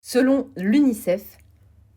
Selon l'UNICEF,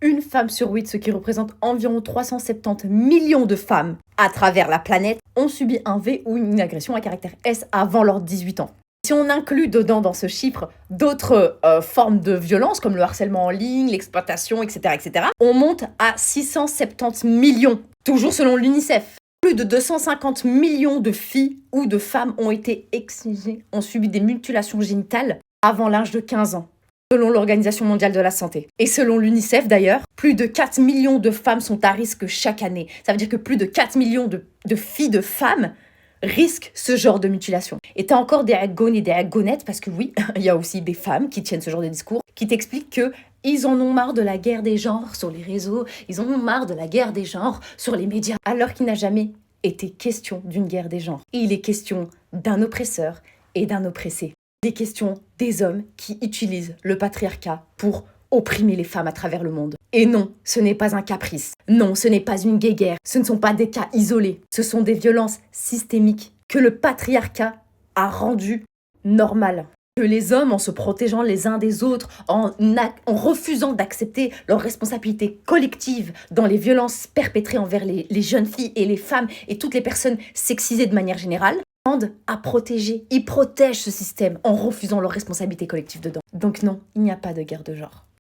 une femme sur 8, ce qui représente environ 370 millions de femmes à travers la planète, ont subi un V ou une agression à caractère S avant leurs 18 ans. Si on inclut dedans dans ce chiffre d'autres formes de violence comme le harcèlement en ligne, l'exploitation, etc., on monte à 670 millions, toujours selon l'UNICEF. Plus de 250 millions de filles ou de femmes ont été excisées, ont subi des mutilations génitales avant l'âge de 15 ans, selon l'Organisation mondiale de la santé. Et selon l'UNICEF d'ailleurs, plus de 4 millions de femmes sont à risque chaque année. Ça veut dire que plus de 4 millions de filles, de femmes, risquent ce genre de mutilation. Et t'as encore des gones et des gonettes, parce que oui, il y a aussi des femmes qui tiennent ce genre de discours, qui t'expliquent que ils en ont marre de la guerre des genres sur les réseaux, ils en ont marre de la guerre des genres sur les médias, alors qu'il n'a jamais été question d'une guerre des genres. Il est question d'un oppresseur et d'un oppressé. Il est question des hommes qui utilisent le patriarcat pour opprimer les femmes à travers le monde. Et non, ce n'est pas un caprice. Non, ce n'est pas une guéguerre. Ce ne sont pas des cas isolés. Ce sont des violences systémiques que le patriarcat a rendues normales. Que les hommes, en se protégeant les uns des autres, en refusant d'accepter leurs responsabilités collectives dans les violences perpétrées envers les jeunes filles et les femmes et toutes les personnes sexisées de manière générale, tendent à protéger. Ils protègent ce système en refusant leurs responsabilités collectives dedans. Donc non, il n'y a pas de guerre de genre.